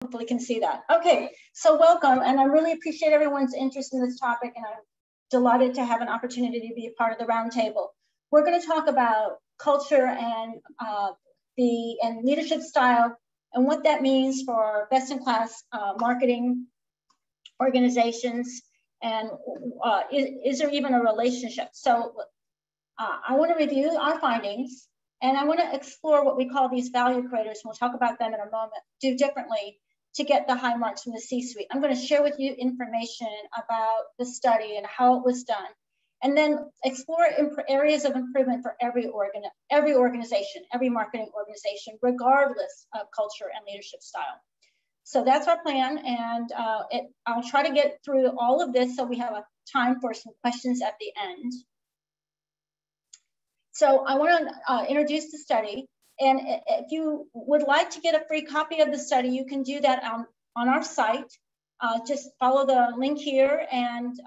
hopefully can see that. Okay, so welcome, and I really appreciate everyone's interest in this topic, and I'm delighted to have an opportunity to be a part of the roundtable. We're going to talk about culture and leadership style and what that means for best-in-class marketing organizations, and is there even a relationship? So I want to review our findings, and I want to explore what we call these value creators, and we'll talk about them in a moment, do differently to get the high marks from the C-suite. I'm going to share with you information about the study and how it was done, and then explore areas of improvement for every organization, every marketing organization, regardless of culture and leadership style. So that's our plan, and I'll try to get through all of this so we have a time for some questions at the end. So I want to introduce the study. And if you would like to get a free copy of the study, you can do that on our site. Just follow the link here, and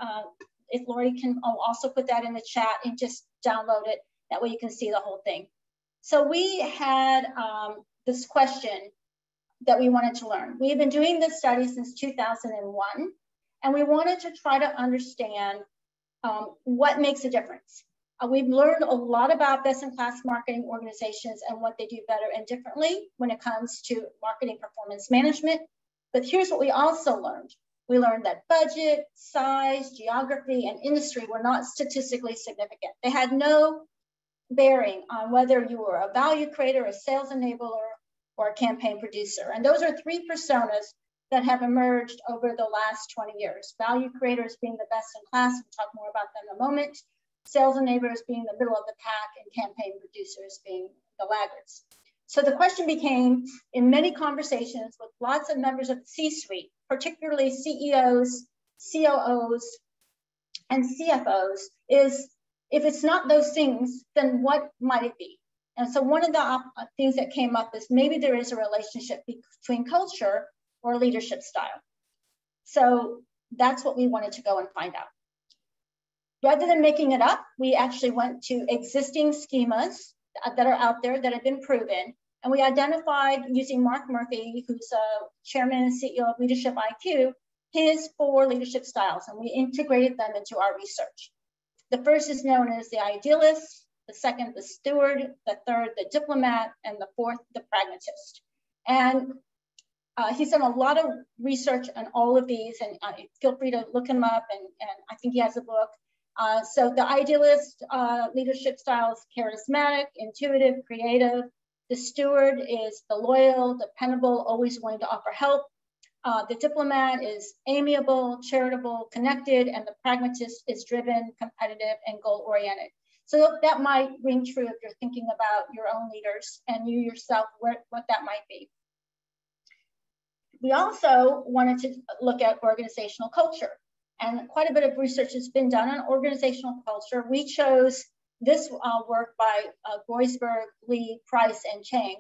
if Lori can also put that in the chat and just download it. That way you can see the whole thing. So we had this question that we wanted to learn. We've been doing this study since 2001, and we wanted to try to understand what makes a difference. We've learned a lot about best-in-class marketing organizations and what they do better and differently when it comes to marketing performance management. But here's what we also learned. We learned that budget, size, geography, and industry were not statistically significant. They had no bearing on whether you were a value creator, a sales enabler, or a campaign producer. And those are three personas that have emerged over the last 20 years. Value creators being the best in class, we'll talk more about them in a moment. Sales enablers being the middle of the pack, and campaign producers being the laggards. So the question became, in many conversations with lots of members of the C-suite, particularly CEOs, COOs, and CFOs, is if it's not those things, then what might it be? And so one of the things that came up is maybe there is a relationship between culture or leadership style. So that's what we wanted to go and find out. Rather than making it up, we actually went to existing schemas that are out there that have been proven. And we identified, using Mark Murphy, who's a chairman and CEO of Leadership IQ, his 4 leadership styles, and we integrated them into our research. The first is known as the idealist, the second, the steward, the third, the diplomat, and the fourth, the pragmatist. And he's done a lot of research on all of these, and feel free to look him up, and I think he has a book. So the idealist leadership style is charismatic, intuitive, creative. The steward is the loyal, dependable, always willing to offer help. The diplomat is amiable, charitable, connected, and the pragmatist is driven, competitive, and goal-oriented. So that might ring true if you're thinking about your own leaders and you yourself, what that might be. We also wanted to look at organizational culture. And quite a bit of research has been done on organizational culture. We chose this work by Groisberg, Lee, Price, and Chang,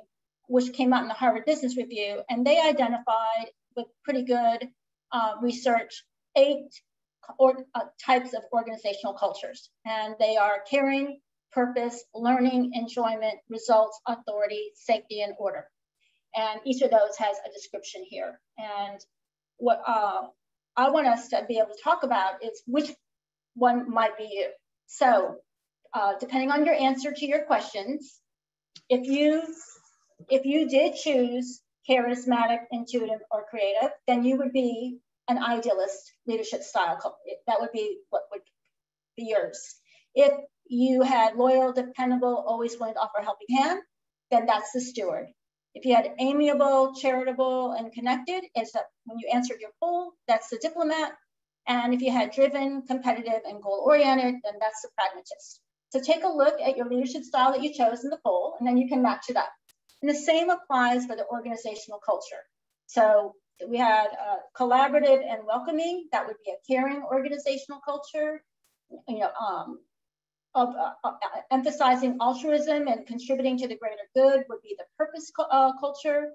which came out in the Harvard Business Review. And they identified, with pretty good research, 8 types of organizational cultures. And they are caring, purpose, learning, enjoyment, results, authority, safety, and order. And each of those has a description here. And what I want us to be able to talk about is which one might be you. So depending on your answer to your questions, if you did choose charismatic, intuitive, or creative, then you would be an idealist leadership style. That would be what would be yours. If you had loyal, dependable, always willing to offer a helping hand, then that's the steward. If you had amiable, charitable, and connected, it's that when you answered your poll, that's the diplomat. And if you had driven, competitive, and goal-oriented, then that's the pragmatist. So take a look at your leadership style that you chose in the poll, and then you can match it up. And the same applies for the organizational culture. So we had collaborative and welcoming. That would be a caring organizational culture. Emphasizing altruism and contributing to the greater good would be the purpose culture.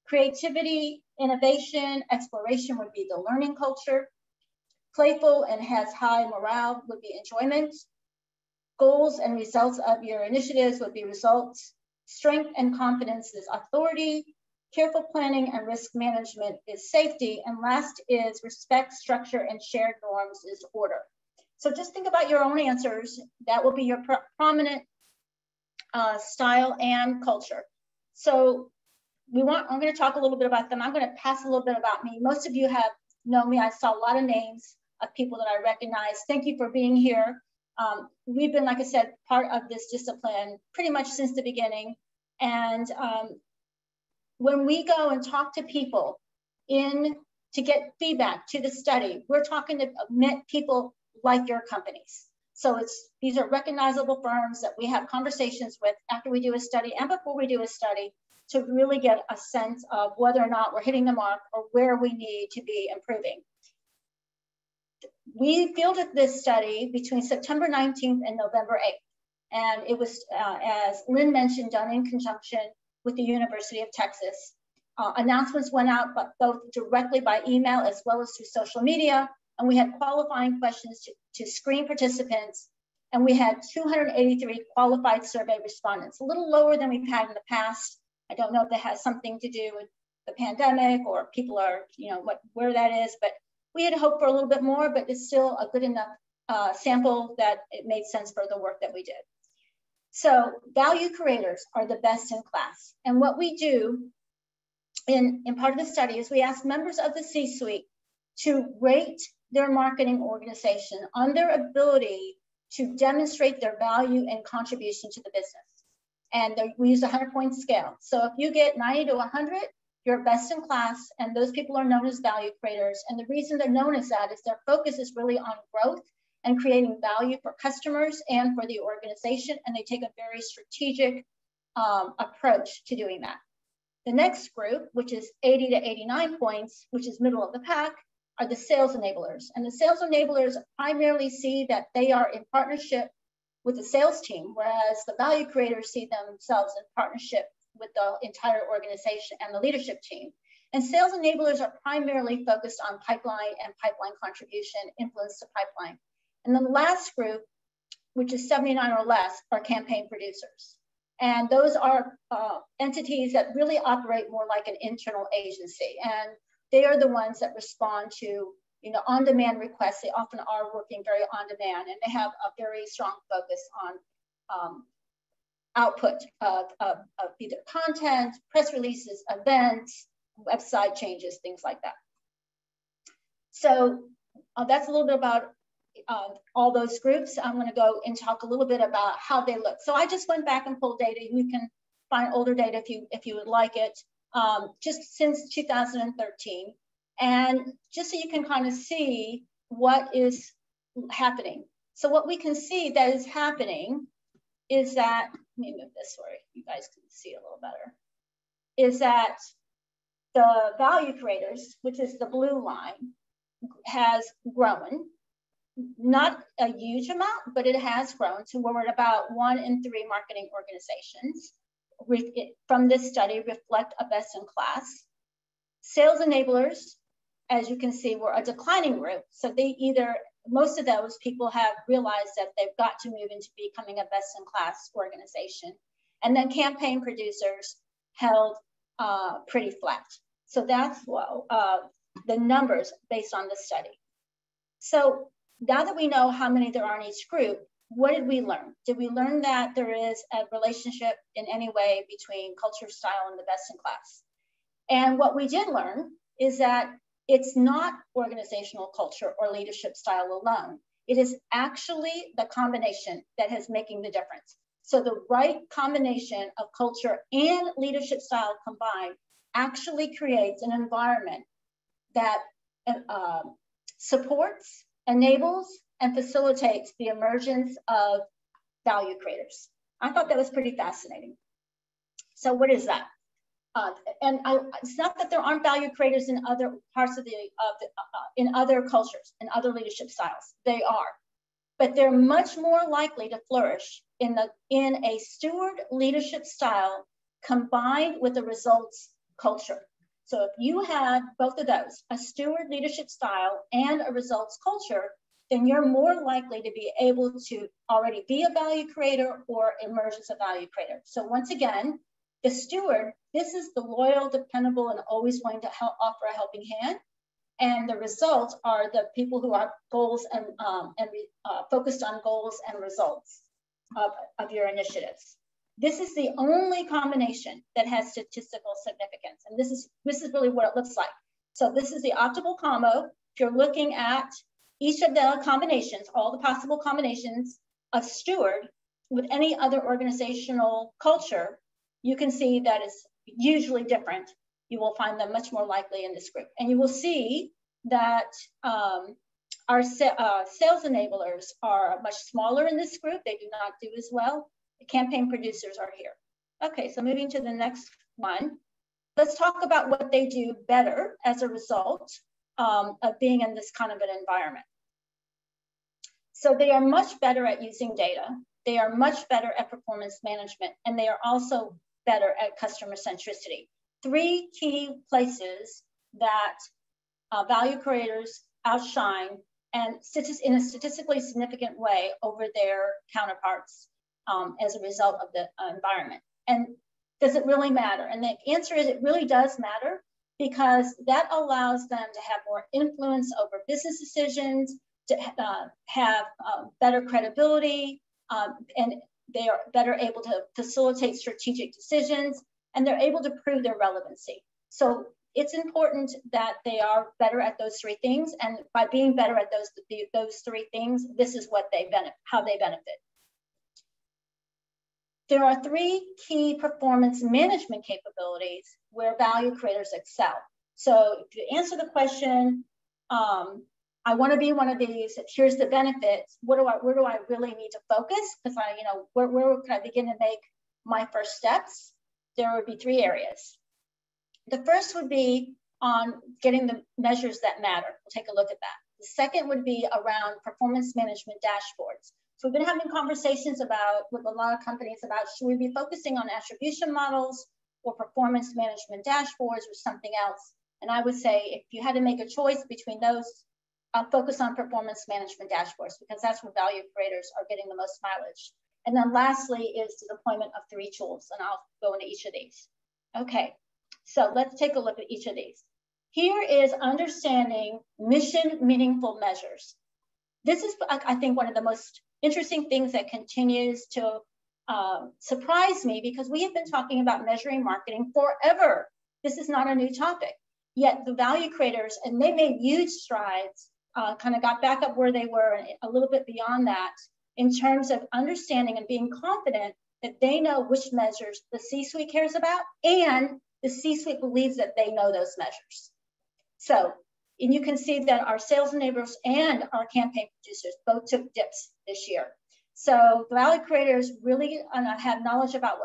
Creativity, innovation, exploration would be the learning culture. Playful and has high morale would be enjoyment. Goals and results of your initiatives would be results. Strength and confidence is authority. Careful planning and risk management is safety. And last is respect, structure, and shared norms is order. So just think about your own answers. That will be your prominent style and culture. So I'm going to talk a little bit about them. I'm going to pass a little bit about me. Most of you have known me. I saw a lot of names of people that I recognize. Thank you for being here. We've been, like I said, part of this discipline pretty much since the beginning. And when we go and talk to people to get feedback to the study, we're talking to people like your companies. So these are recognizable firms that we have conversations with after we do a study and before we do a study to really get a sense of whether or not we're hitting the mark or where we need to be improving. We fielded this study between September 19th and November 8th. And it was, as Lynn mentioned, done in conjunction with the University of Texas. Announcements went out both directly by email as well as through social media. And we had qualifying questions to screen participants. And we had 283 qualified survey respondents, a little lower than we've had in the past. I don't know if that has something to do with the pandemic or people are, where that is, but we had hoped for a little bit more, but it's still a good enough sample that it made sense for the work that we did. So value creators are the best in class. And what we do in part of the study is we ask members of the C-suite to rate their marketing organization on their ability to demonstrate their value and contribution to the business. And we use a 100-point scale. So if you get 90 to 100, you're best in class, and those people are known as value creators. And the reason they're known as that is their focus is really on growth and creating value for customers and for the organization, and they take a very strategic approach to doing that. The next group, which is 80 to 89 points, which is middle of the pack, are the sales enablers. And the sales enablers primarily see that they are in partnership with the sales team, whereas the value creators see themselves in partnership with the entire organization and the leadership team. And sales enablers are primarily focused on pipeline and pipeline contribution, influence to pipeline. And then the last group, which is 79 or less, are campaign producers. And those are entities that really operate more like an internal agency. And they are the ones that respond to on-demand requests. They often are working very on demand, and they have a very strong focus on output of either content, press releases, events, website changes, things like that. So that's a little bit about all those groups. I'm going to go and talk a little bit about how they look. So I just went back and pulled data. You can find older data if you would like it, just since 2013. And just so you can kind of see what is happening. So what we can see that is happening is that, let me move this so you guys can see a little better, is that the value creators, which is the blue line, has grown. Not a huge amount, but it has grown to where we're at about 1 in 3 marketing organizations from this study reflect a best in class. Sales enablers, as you can see, were a declining group. So most of those people have realized that they've got to move into becoming a best in class organization. And then campaign producers held pretty flat. So that's the numbers based on the study. So now that we know how many there are in each group, what did we learn? Did we learn that there is a relationship in any way between culture, style, and the best in class? And what we did learn is that it's not organizational culture or leadership style alone. It is actually the combination that is making the difference. So the right combination of culture and leadership style combined actually creates an environment that supports, enables, and facilitates the emergence of value creators. I thought that was pretty fascinating. So what is that? It's not that there aren't value creators in other parts of in other cultures, in other leadership styles. They are, but they're much more likely to flourish in a steward leadership style combined with a results culture. So if you have both of those, a steward leadership style and a results culture, then you're more likely to be able to already be a value creator or emerge as a value creator. So once again, The steward, this is the loyal, dependable, and always willing to offer a helping hand. And the results are the people who are goals and focused on goals and results of your initiatives. This is the only combination that has statistical significance. And this is really what it looks like. So this is the optimal combo. If you're looking at each of the combinations, all the possible combinations of steward with any other organizational culture, you can see that it's usually different. You will find them much more likely in this group. And you will see that our sales enablers are much smaller in this group. They do not do as well. The campaign producers are here. Okay, so moving to the next one. Let's talk about what they do better as a result of being in this kind of an environment. So they are much better at using data. They are much better at performance management, and they are also better at customer centricity. 3 key places that value creators outshine and in a statistically significant way over their counterparts as a result of the environment. And does it really matter? And the answer is it really does matter, because that allows them to have more influence over business decisions, to have better credibility, and they are better able to facilitate strategic decisions, and they're able to prove their relevancy. So it's important that they are better at those 3 things, and by being better at those 3 things, this is what how they benefit. There are 3 key performance management capabilities where value creators excel. So if you answer the question, I want to be one of these, here's the benefits, where do I really need to focus? Because where can I begin to make my first steps? There would be 3 areas. The first would be on getting the measures that matter. We'll take a look at that. The second would be around performance management dashboards. So we've been having conversations with a lot of companies about, should we be focusing on attribution models or performance management dashboards or something else? And I would say, if you had to make a choice between those, I'll focus on performance management dashboards, because that's where value creators are getting the most mileage. And then lastly is the deployment of 3 tools, and I'll go into each of these. Okay, so let's take a look at each of these. Here is understanding mission meaningful measures. This is, I think, one of the most interesting things that continues to surprise me, because we have been talking about measuring marketing forever. This is not a new topic. Yet the value creators, and they made huge strides, kind of got back up where they were and a little bit beyond that in terms of understanding and being confident that they know which measures the C-suite cares about, and the C-suite believes that they know those measures. So, and you can see that our sales enablers and our campaign producers both took dips this year. So value creators really have knowledge about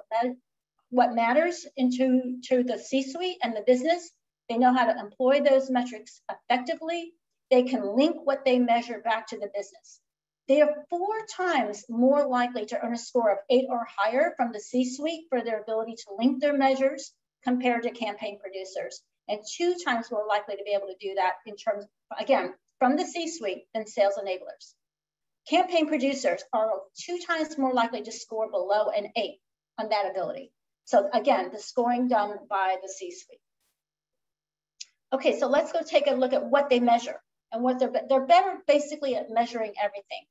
what matters into the C-suite and the business. They know how to employ those metrics effectively. They can link what they measure back to the business. They are 4 times more likely to earn a score of 8 or higher from the C-suite for their ability to link their measures compared to campaign producers, and 2 times more likely to be able to do that in terms, again, from the C-suite than sales enablers. Campaign producers are 2 times more likely to score below an 8 on that ability. So again, the scoring done by the C-suite. Okay, so let's go take a look at what they measure and what they're better basically at measuring everything.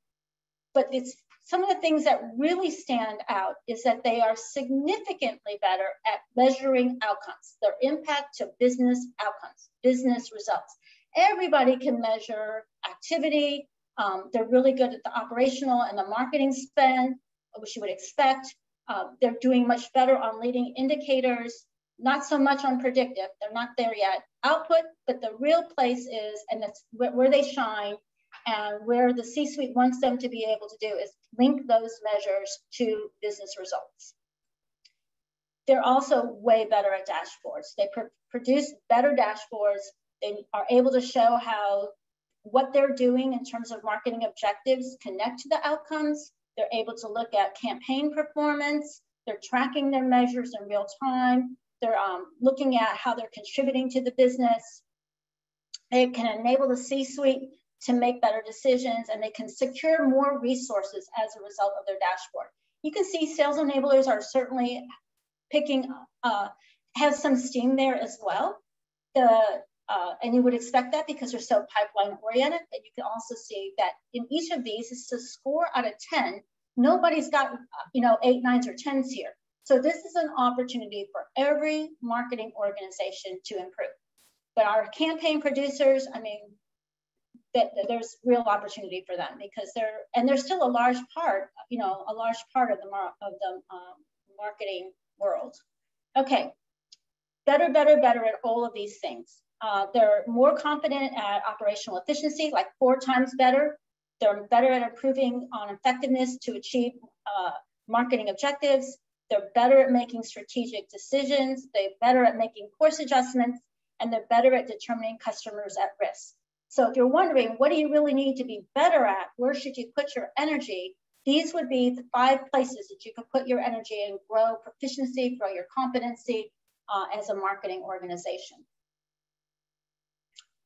But it's some of the things that really stand out is that they are significantly better at measuring outcomes, their impact to business outcomes, business results. Everybody can measure activity. They're really good at the operational and the marketing spend, which you would expect. They're doing much better on leading indicators, not so much on predictive. They're not there yet. Output, but the real place is, and that's where they shine, and where the C-suite wants them to be able to do is link those measures to business results. They're also way better at dashboards. They produce better dashboards. They are able to show how what they're doing in terms of marketing objectives connect to the outcomes. They're able to look at campaign performance. They're tracking their measures in real time. They're looking at how they're contributing to the business. They can enable the C-suite to make better decisions, and they can secure more resources as a result of their dashboard. You can see sales enablers are certainly picking, has some steam there as well. And you would expect that because they're so pipeline oriented, but you can also see that in each of these, it's a score out of 10. Nobody's got, 8, 9s, or 10s here. So this is an opportunity for every marketing organization to improve. But our campaign producers, I mean, there's real opportunity for them because they're still a large part, of the marketing world. Okay, better at all of these things. They're more confident at operational efficiency, like 4 times better. They're better at improving on effectiveness to achieve marketing objectives. They're better at making strategic decisions. They're better at making course adjustments, and they're better at determining customers at risk. So if you're wondering, what do you really need to be better at? Where should you put your energy? These would be the 5 places that you can put your energy and grow proficiency, grow your competency as a marketing organization.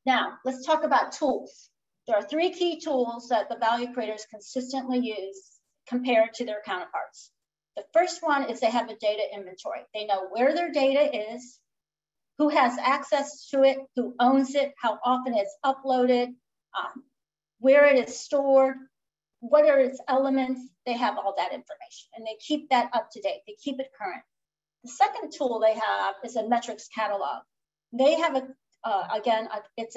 Now, let's talk about tools. There are 3 key tools that the value creators consistently use compared to their counterparts. The first one is they have a data inventory. They know where their data is, who has access to it, who owns it, how often it's uploaded, where it is stored, what are its elements. They have all that information and they keep that up to date. They keep it current. The second tool they have is a metrics catalog. They have it's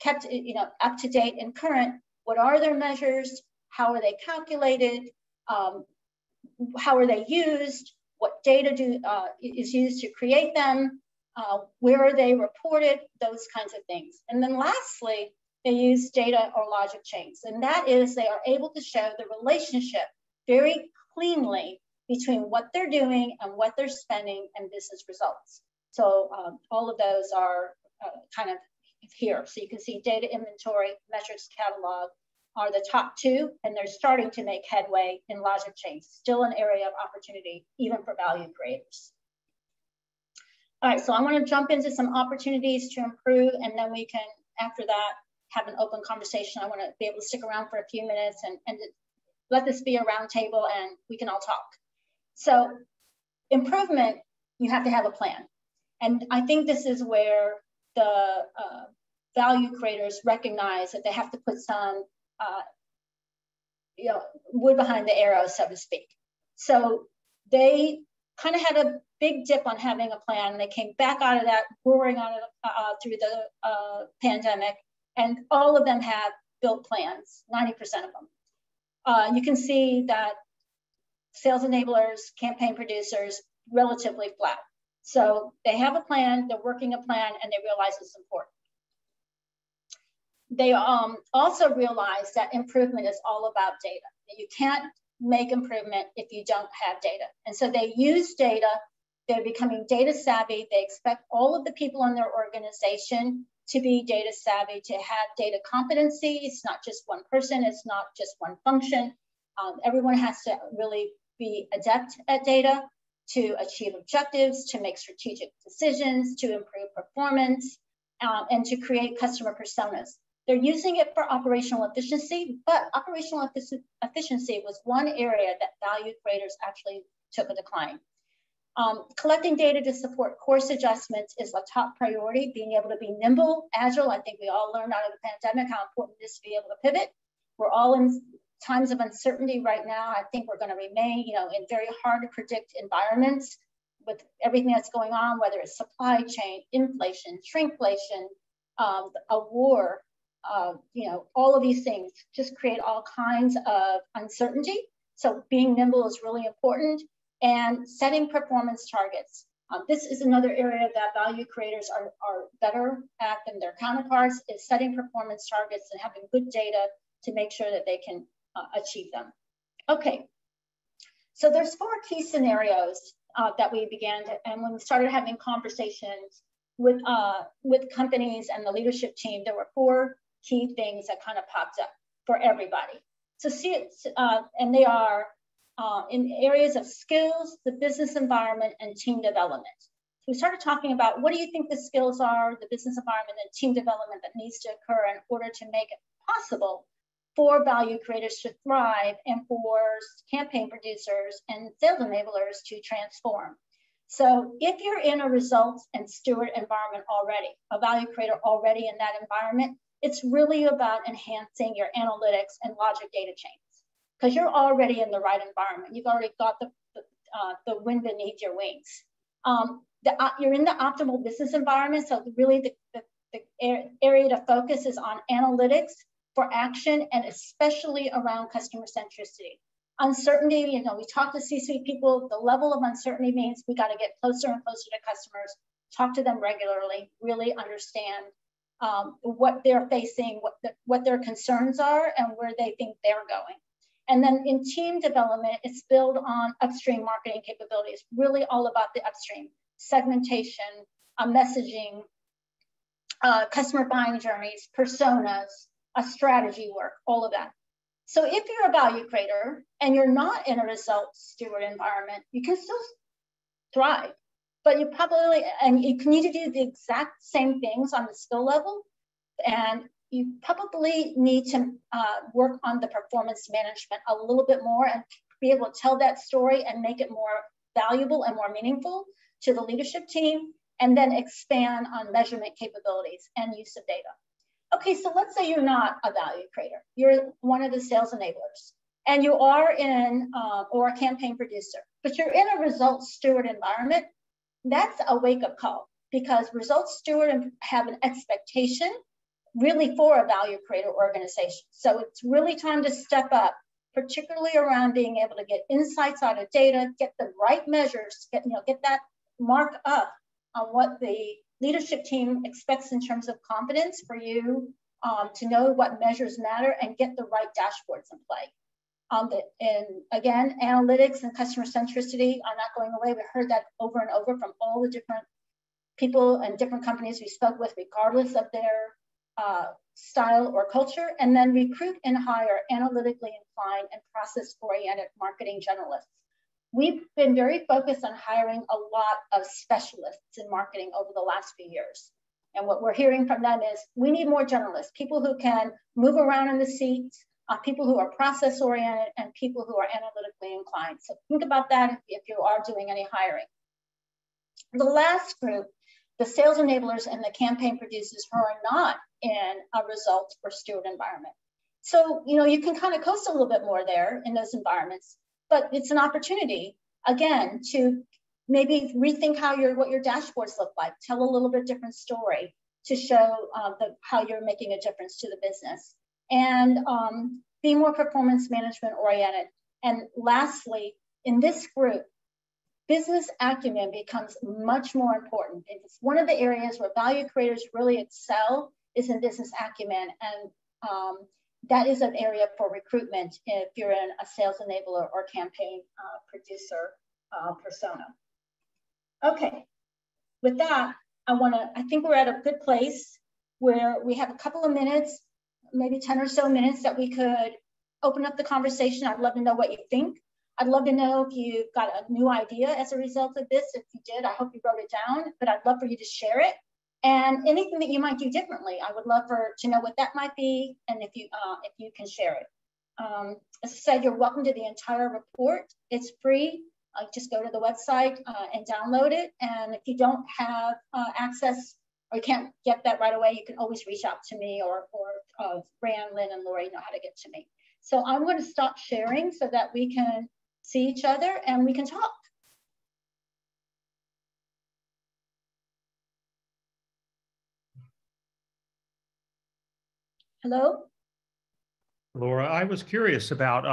kept up to date and current. What are their measures? How are they calculated? How are they used? What data is used to create them? Where are they reported? Those kinds of things. And then lastly, they use data or logic chains. And that is, they are able to show the relationship very cleanly between what they're doing and what they're spending and business results. So all of those are kind of here. So you can see data inventory, metrics catalog are the top 2, and they're starting to make headway in logic chains. Still an area of opportunity, even for value creators. All right, so I want to jump into some opportunities to improve, and then we can, after that, have an open conversation. I want to be able to stick around for a few minutes and let this be a round table and we can all talk. So improvement, you have to have a plan. And I think this is where the value creators recognize that they have to put some wood behind the arrow, so to speak. So they kind of had a big dip on having a plan. They came back out of that, roaring on it through the pandemic, and all of them have built plans, 90% of them. You can see that sales enablers, campaign producers, relatively flat. So they have a plan, they're working a plan, and they realize it's important. They also realize that improvement is all about data. You can't make improvement if you don't have data. And so they use data. They're becoming data savvy. They expect all of the people in their organization to be data savvy, to have data competency. It's not just one person. It's not just one function. Everyone has to really be adept at data to achieve objectives, to make strategic decisions, to improve performance, and to create customer personas. They're using it for operational efficiency, but operational efficiency was one area that value creators actually took a decline. Collecting data to support course adjustments is a top priority. Being able to be nimble, agile. I think we all learned out of the pandemic how important it is to be able to pivot. We're all in times of uncertainty right now. I think we're going to remain, in very hard to predict environments with everything that's going on, whether it's supply chain, inflation, shrinkflation, a war. All of these things just create all kinds of uncertainty. So being nimble is really important, and setting performance targets. This is another area that value creators are better at than their counterparts, is setting performance targets and having good data to make sure that they can achieve them. Okay, so there's 4 key scenarios that we began to, and when we started having conversations with companies and the leadership team, there were 4 key things that kind of popped up for everybody. So and they are in areas of skills, the business environment, and team development. So we started talking about what do you think the skills are, the business environment, and team development that needs to occur in order to make it possible for value creators to thrive and for campaign producers and sales enablers to transform. So if you're in a results and steward environment already, a value creator already in that environment, it's really about enhancing your analytics and logic data chains, because you're already in the right environment. You've already got the wind beneath your wings. You're in the optimal business environment, so really the area to focus is on analytics for action, and especially around customer centricity. Uncertainty, you know, we talk to C-suite people, the level of uncertainty means we got to get closer and closer to customers, talk to them regularly, really understand what they're facing, what their concerns are, and where they think they're going. And then in team development, it's built on upstream marketing capabilities, really all about the upstream, segmentation, messaging, customer buying journeys, personas, strategy work, all of that. So if you're a value creator and you're not in a results steward environment, you can still thrive, but you probably, and you need to do the exact same things on the skill level, and you probably need to work on the performance management a little bit more and be able to tell that story and make it more valuable and more meaningful to the leadership team, and then expand on measurement capabilities and use of data. Okay, so let's say you're not a value creator. You're one of the sales enablers, and you are in, or a campaign producer, but you're in a results steward environment. That's a wake-up call, because results steward have an expectation really for a value creator organization. So it's really time to step up, particularly around being able to get insights out of data, get the right measures, get that mark up on what the leadership team expects in terms of confidence for you to know what measures matter and get the right dashboards in play. And again, analytics and customer centricity are not going away. We heard that over and over from all the different people and different companies we spoke with, regardless of their style or culture. And then recruit and hire analytically inclined and process-oriented marketing generalists. We've been very focused on hiring a lot of specialists in marketing over the last few years. And what we're hearing from them is we need more generalists, people who can move around in the seats, people who are process oriented, and people who are analytically inclined. So think about that if you are doing any hiring. The last group, the sales enablers and the campaign producers who are not in a results or steward environment. So, you know, you can kind of coast a little bit more there in those environments. But it's an opportunity, again, to maybe rethink what your dashboards look like, tell a little bit different story to show how you're making a difference to the business, and be more performance management oriented. And lastly, in this group, business acumen becomes much more important. It's one of the areas where value creators really excel is in business acumen, and that is an area for recruitment if you're in a sales enabler or campaign producer persona. Okay, with that, I think we're at a good place where we have a couple of minutes, maybe 10 or so minutes, that we could open up the conversation. I'd love to know what you think. I'd love to know if you got a new idea as a result of this. If you did, I hope you wrote it down, but I'd love for you to share it. And anything that you might do differently, I would love to know what that might be, and if you can share it. As I said, you're welcome to the entire report. It's free. Just go to the website and download it. And if you don't have access or you can't get that right away, you can always reach out to me, or Fran, Lynn, and Lori know how to get to me. So I'm going to stop sharing so that we can see each other and we can talk. Hello? Laura, I was curious about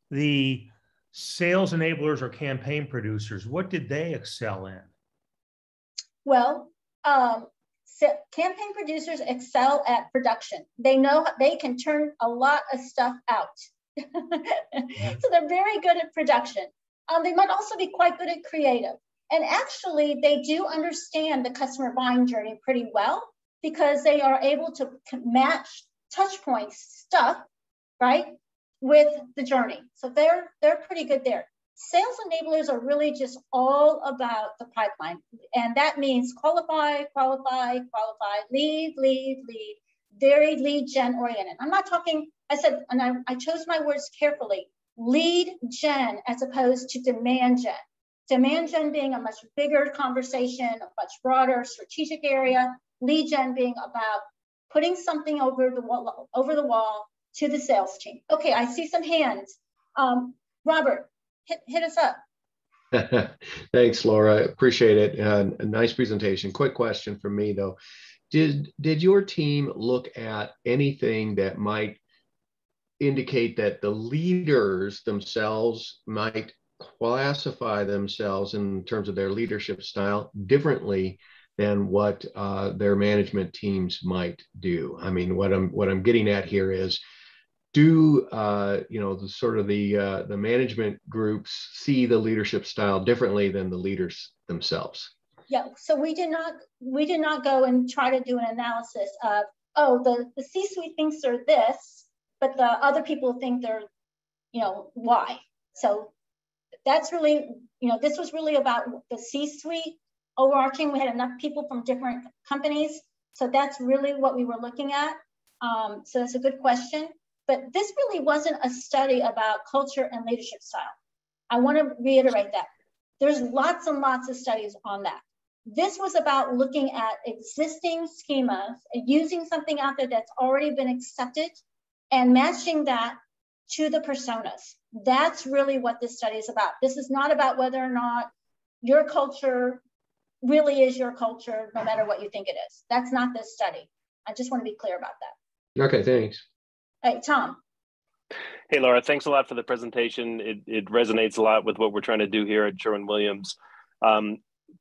the sales enablers or campaign producers. What did they excel in? Well, campaign producers excel at production. They know they can turn a lot of stuff out. So they're very good at production. They might also be quite good at creative. And actually, they do understand the customer buying journey pretty well, because they are able to match touch points stuff, right, with the journey. So they're pretty good there. Sales enablers are really just all about the pipeline. And that means qualify, qualify, qualify, lead, lead, lead. very lead gen oriented. I'm not talking, I said, and I chose my words carefully, lead gen as opposed to demand gen. Demand gen being a much bigger conversation, a much broader strategic area, lead gen being about putting something over the wall to the sales team. Okay, I see some hands. Robert, hit us up. Thanks, Laura. Appreciate it. A nice presentation. Quick question from me, though. Did your team look at anything that might indicate that the leaders themselves might classify themselves in terms of their leadership style differently than what their management teams might do? I mean, what I'm getting at here is, do the management groups see the leadership style differently than the leaders themselves? Yeah, so we did not go and try to do an analysis of, oh, the C-suite thinks they're this, but the other people think they're, Y. So that's really, this was really about the C-suite overarching. We had enough people from different companies. So that's really what we were looking at. So that's a good question. But this really wasn't a study about culture and leadership style. I want to reiterate that. There's lots and lots of studies on that. This was about looking at existing schemas and using something out there that's already been accepted and matching that to the personas. That's really what this study is about. This is not about whether or not your culture really is your culture, no matter what you think it is. That's not this study. I just want to be clear about that. Okay, thanks. Hey, Tom. Hey, Laura, thanks a lot for the presentation. It resonates a lot with what we're trying to do here at Sherwin-Williams.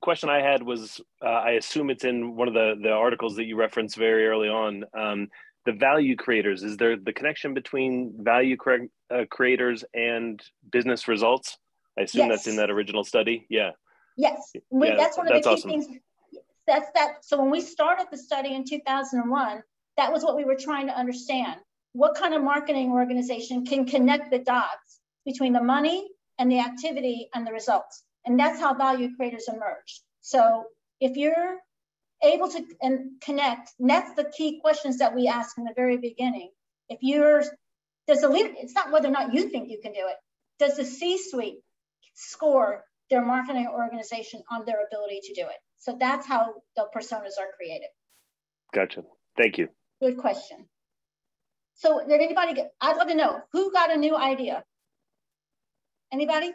Question I had was, I assume it's in one of the articles that you referenced very early on, the value creators. Is there the connection between value creators and business results? I assume that's in that original study. Yeah. Yes, that's one of the key awesome. things. So when we started the study in 2001, that was what we were trying to understand. What kind of marketing organization can connect the dots between the money and the activity and the results? And that's how value creators emerge. So if you're able to connect, and that's the key questions that we ask in the very beginning. It's not whether or not you think you can do it. Does the C-suite score their marketing organization on their ability to do it? So that's how the personas are created. Gotcha. Thank you. Good question. So did anybody I'd love to know, who got a new idea? Anybody?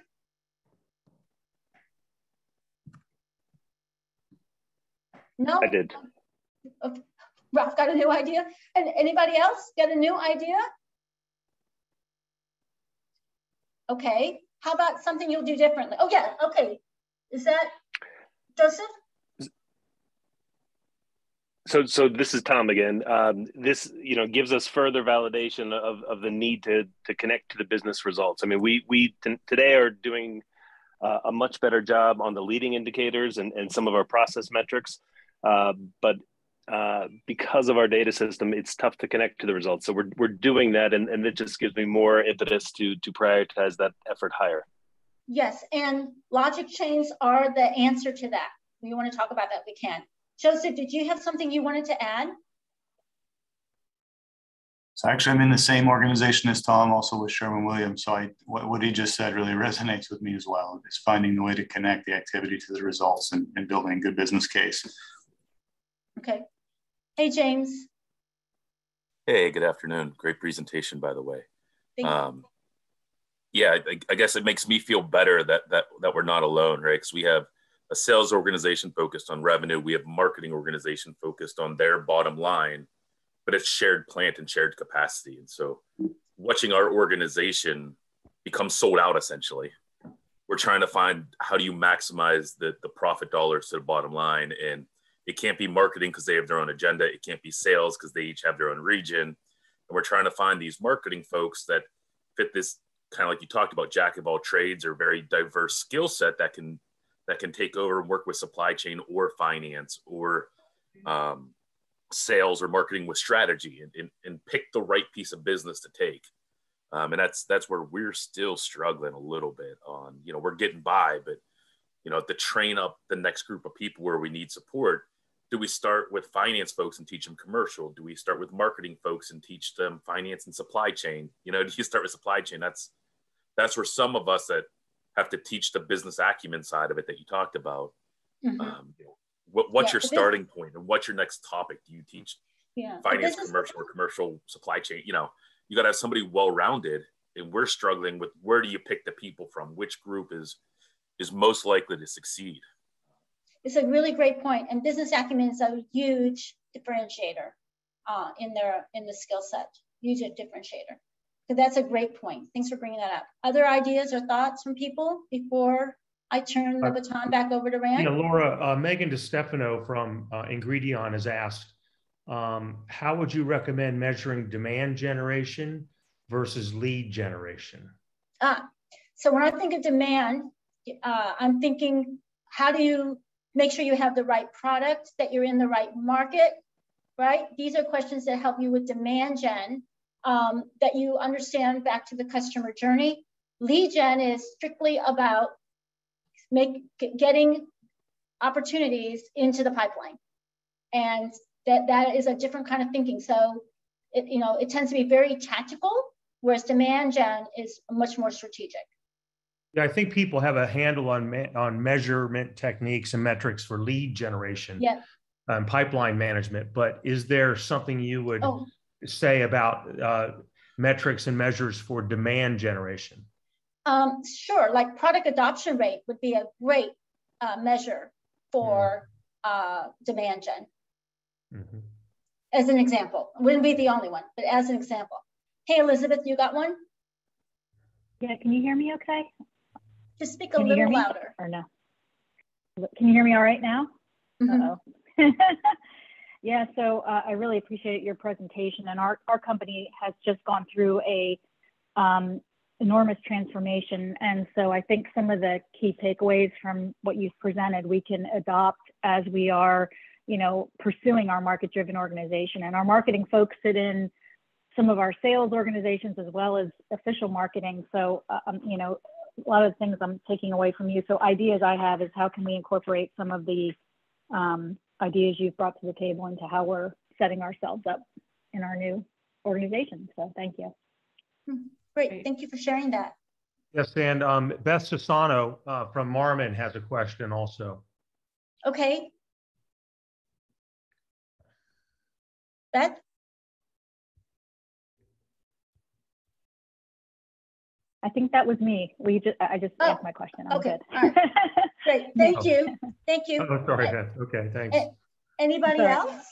No? I did. Okay. Ralph got a new idea. And anybody else get a new idea? Okay. How about something you'll do differently? Oh yeah, okay. Is that Joseph? So this is Tom again. This gives us further validation of the need to connect to the business results. I mean, we today are doing a much better job on the leading indicators and some of our process metrics, but because of our data system, it's tough to connect to the results. So we're doing that, and it just gives me more impetus to prioritize that effort higher. Yes, and logic chains are the answer to that. We want to talk about that, we can. Joseph, did you have something you wanted to add? So actually, I'm in the same organization as Tom, also with Sherwin-Williams. So what he just said really resonates with me as well. It's finding the way to connect the activity to the results and building a good business case. Okay. Hey, James. Hey, good afternoon. Great presentation, by the way. Thank you. Yeah, I guess it makes me feel better that we're not alone, right? Because we have a sales organization focused on revenue. We have a marketing organization focused on their bottom line, but it's shared plant and shared capacity. And so watching our organization become sold out, essentially, we're trying to find, how do you maximize the profit dollars to the bottom line? And it can't be marketing because they have their own agenda. It can't be sales because they each have their own region. And we're trying to find these marketing folks that fit this kind of, like you talked about, jack of all trades, or very diverse skill set that can take over and work with supply chain or finance or sales or marketing with strategy and pick the right piece of business to take. And that's where we're still struggling a little bit on, we're getting by, but, to train up the next group of people where we need support, Do we start with finance folks and teach them commercial? Do we start with marketing folks and teach them finance and supply chain? You know, do you start with supply chain? That's where some of us that have to teach the business acumen side of it that you talked about. What's your starting point, and what's your next topic? Do you teach finance, commercial, or commercial supply chain? You know, you got to have somebody well-rounded, and we're struggling with where do you pick the people from? Which group is most likely to succeed? It's a really great point, and business acumen is a huge differentiator in the skill set. Huge differentiator. So that's a great point. Thanks for bringing that up. Other ideas or thoughts from people before I turn the baton back over to Rand? Yeah, Laura, Megan DeStefano from Ingredion has asked, how would you recommend measuring demand generation versus lead generation? So when I think of demand, I'm thinking, how do you make sure you have the right product, that you're in the right market, right? These are questions that help you with demand gen, that you understand back to the customer journey. Lead gen is strictly about getting opportunities into the pipeline. And that is a different kind of thinking. So it tends to be very tactical, whereas demand gen is much more strategic. Yeah, I think people have a handle on measurement techniques and metrics for lead generation and pipeline management, but is there something you would say about metrics and measures for demand generation? Sure, like product adoption rate would be a great measure for demand gen. As an example, wouldn't be the only one, but as an example. Hey, Elizabeth, you got one? Yeah, can you hear me okay? Just speak a little louder. Or no? Can you hear me all right now? Uh-oh. Yeah, so I really appreciate your presentation, and our company has just gone through a enormous transformation, and so I think some of the key takeaways from what you've presented we can adopt as we are, pursuing our market-driven organization. And our marketing folks sit in some of our sales organizations as well as official marketing. So, a lot of things I'm taking away from you. So ideas I have is how can we incorporate some of the ideas you've brought to the table into how we're setting ourselves up in our new organization. So thank you. Great, thank you for sharing that. Yes, and Beth Sassano from Marmon has a question also. Okay. Beth? I think that was me. I just asked my question. I'm good. All right. Great. Thank you. Thank you. Oh, sorry, Beth. Okay, thanks. Anybody else?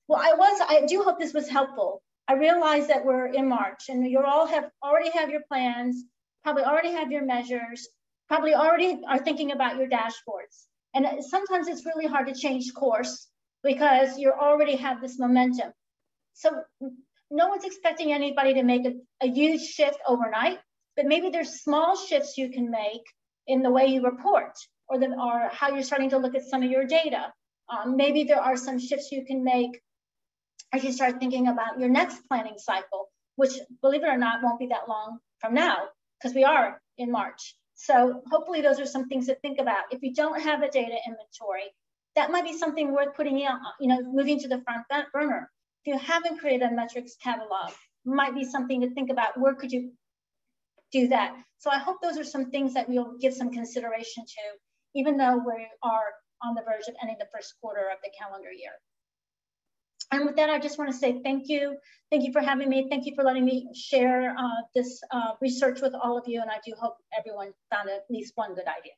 Well, I do hope this was helpful. I realize that we're in March and you all already have your plans, probably already have your measures, probably already are thinking about your dashboards. And sometimes it's really hard to change course because you already have this momentum. So no one's expecting anybody to make a huge shift overnight, but maybe there's small shifts you can make in the way you report or how you're starting to look at some of your data. Maybe there are some shifts you can make as you start thinking about your next planning cycle, which, believe it or not, won't be that long from now because we are in March. So hopefully those are some things to think about. If you don't have a data inventory, that might be something worth putting in, moving to the front burner. If you haven't created a metrics catalog, might be something to think about. Where could you do that? So I hope those are some things that we'll give some consideration to, even though we are on the verge of ending the first quarter of the calendar year. And with that, I just want to say thank you. Thank you for having me. Thank you for letting me share this research with all of you. And I do hope everyone found at least one good idea.